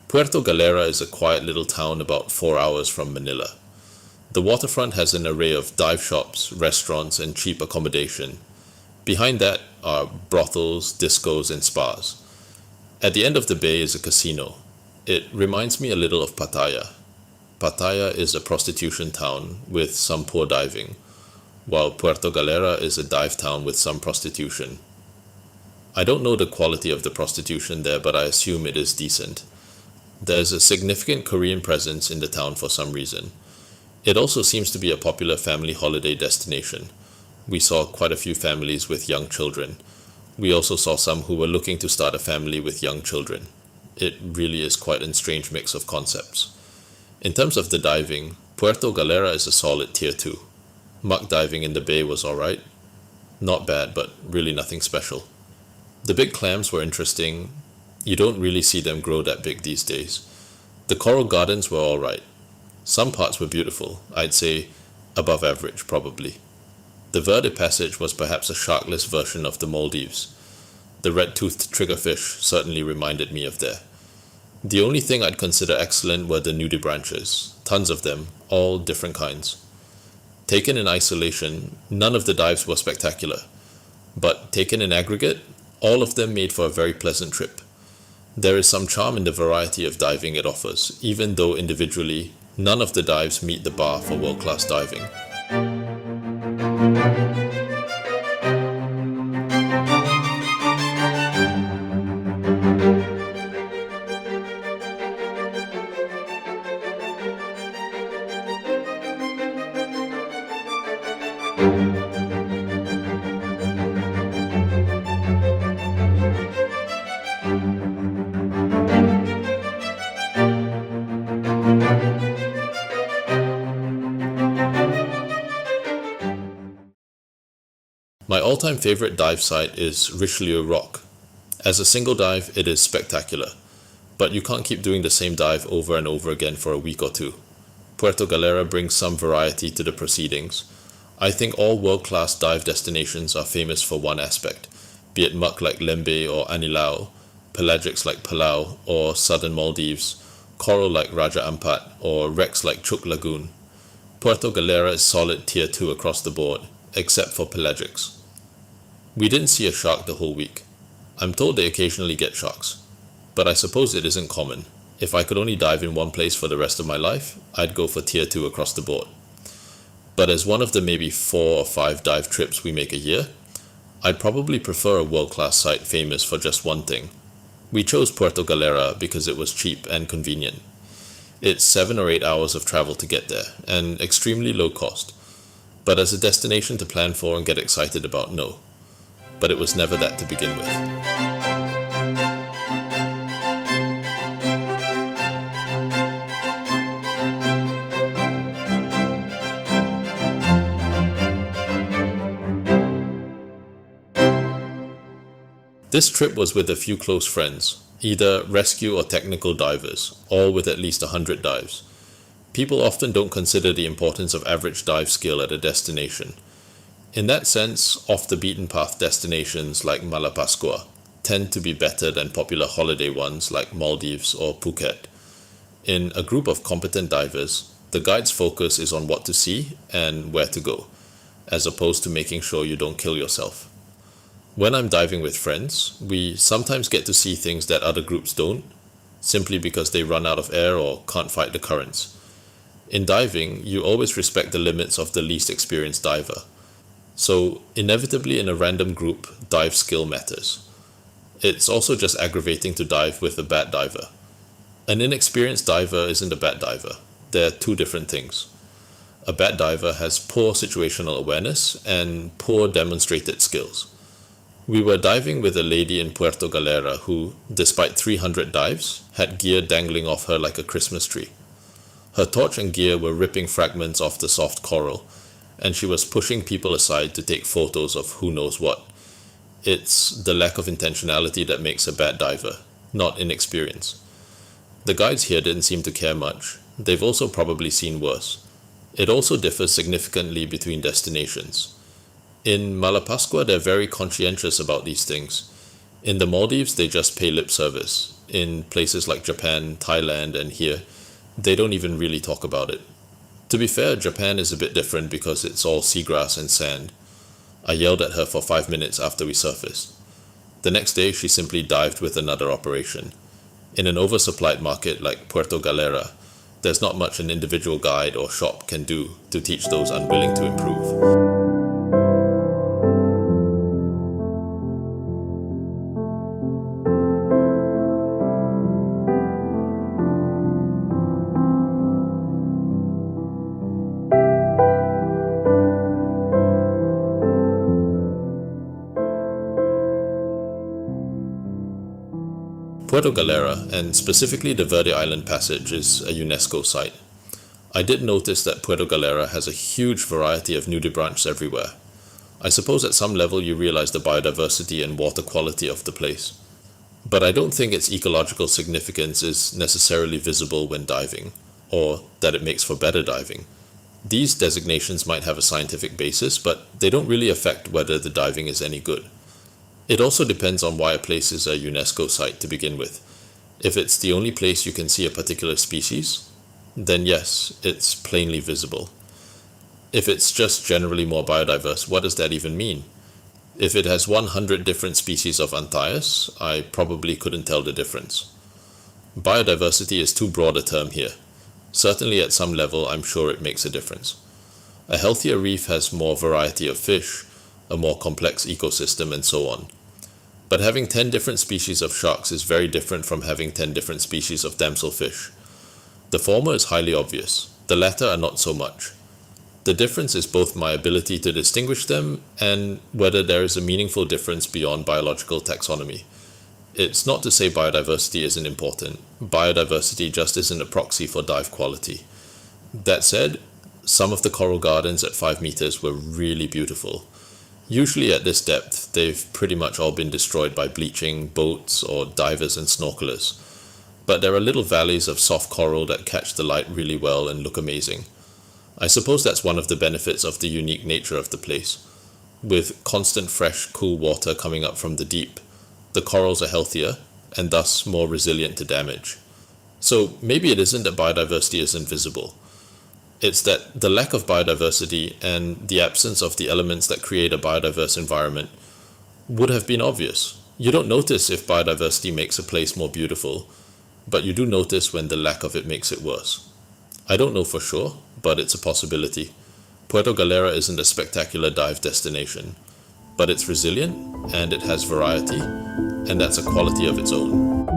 Puerto Galera is a quiet little town about 4 hours from Manila. The waterfront has an array of dive shops, restaurants, and cheap accommodation. Behind that are brothels, discos, and spas. At the end of the bay is a casino. It reminds me a little of Pattaya. Pattaya is a prostitution town with some poor diving, while Puerto Galera is a dive town with some prostitution. I don't know the quality of the prostitution there, but I assume it is decent. There's a significant Korean presence in the town for some reason. It also seems to be a popular family holiday destination. We saw quite a few families with young children. We also saw some who were looking to start a family with young children. It really is quite a strange mix of concepts. In terms of the diving, Puerto Galera is a solid tier 2. Muck diving in the bay was alright. Not bad, but really nothing special. The big clams were interesting. You don't really see them grow that big these days. The coral gardens were alright. Some parts were beautiful, I'd say above average probably. The Verde Passage was perhaps a sharkless version of the Maldives. The red-toothed triggerfish certainly reminded me of there. The only thing I'd consider excellent were the nudibranchs, tons of them, all different kinds. Taken in isolation, none of the dives were spectacular, but taken in aggregate, all of them made for a very pleasant trip. There is some charm in the variety of diving it offers, even though individually, none of the dives meet the bar for world-class diving. My all-time favorite dive site is Richelieu Rock. As a single dive, it is spectacular, but you can't keep doing the same dive over and over again for a week or two. Puerto Galera brings some variety to the proceedings. I think all world-class dive destinations are famous for one aspect, be it muck like Lembe or Anilao, pelagics like Palau or southern Maldives, coral like Raja Ampat, or wrecks like Chuk Lagoon. Puerto Galera is solid tier 2 across the board, except for pelagics. We didn't see a shark the whole week. I'm told they occasionally get sharks, but I suppose it isn't common. If I could only dive in one place for the rest of my life, I'd go for tier 2 across the board. But as one of the maybe 4 or 5 dive trips we make a year, I'd probably prefer a world-class site famous for just one thing. We chose Puerto Galera because it was cheap and convenient. It's 7 or 8 hours of travel to get there, and extremely low cost. But as a destination to plan for and get excited about, no. But it was never that to begin with. This trip was with a few close friends, either rescue or technical divers, all with at least 100 dives. People often don't consider the importance of average dive skill at a destination. In that sense, off-the-beaten-path destinations like Malapascua tend to be better than popular holiday ones like Maldives or Phuket. In a group of competent divers, the guide's focus is on what to see and where to go, as opposed to making sure you don't kill yourself. When I'm diving with friends, we sometimes get to see things that other groups don't, simply because they run out of air or can't fight the currents. In diving, you always respect the limits of the least experienced diver. So, inevitably in a random group, dive skill matters. It's also just aggravating to dive with a bad diver. An inexperienced diver isn't a bad diver. They're two different things. A bad diver has poor situational awareness and poor demonstrated skills. We were diving with a lady in Puerto Galera who, despite 300 dives, had gear dangling off her like a Christmas tree. Her torch and gear were ripping fragments off the soft coral, and she was pushing people aside to take photos of who knows what. It's the lack of intentionality that makes a bad diver, not inexperience. The guides here didn't seem to care much. They've also probably seen worse. It also differs significantly between destinations. In Malapascua, they're very conscientious about these things. In the Maldives, they just pay lip service. in places like Japan, Thailand, and here, they don't even really talk about it. To be fair, Japan is a bit different because it's all seagrass and sand. I yelled at her for 5 minutes after we surfaced. The next day, she simply dived with another operation. In an oversupplied market like Puerto Galera, there's not much an individual guide or shop can do to teach those unwilling to improve. Puerto Galera, and specifically the Verde Island Passage, is a UNESCO site. I did notice that Puerto Galera has a huge variety of nudibranchs everywhere. I suppose at some level you realize the biodiversity and water quality of the place. But I don't think its ecological significance is necessarily visible when diving, or that it makes for better diving. These designations might have a scientific basis, but they don't really affect whether the diving is any good. It also depends on why a place is a UNESCO site to begin with. If it's the only place you can see a particular species, then yes, it's plainly visible. If it's just generally more biodiverse, what does that even mean? If it has 100 different species of Anthias, I probably couldn't tell the difference. Biodiversity is too broad a term here. Certainly at some level, I'm sure it makes a difference. A healthier reef has more variety of fish, a more complex ecosystem, and so on. But having 10 different species of sharks is very different from having 10 different species of damselfish. The former is highly obvious, the latter are not so much. The difference is both my ability to distinguish them and whether there is a meaningful difference beyond biological taxonomy. It's not to say biodiversity isn't important. Biodiversity just isn't a proxy for dive quality. That said, some of the coral gardens at 5 meters were really beautiful. Usually at this depth, they've pretty much all been destroyed by bleaching, boats, or divers and snorkelers. But there are little valleys of soft coral that catch the light really well and look amazing. I suppose that's one of the benefits of the unique nature of the place. With constant fresh, cool water coming up from the deep, the corals are healthier and thus more resilient to damage. So maybe it isn't that biodiversity isn't visible. It's that the lack of biodiversity and the absence of the elements that create a biodiverse environment would have been obvious. You don't notice if biodiversity makes a place more beautiful, but you do notice when the lack of it makes it worse. I don't know for sure, but it's a possibility. Puerto Galera isn't a spectacular dive destination, but it's resilient and it has variety, and that's a quality of its own.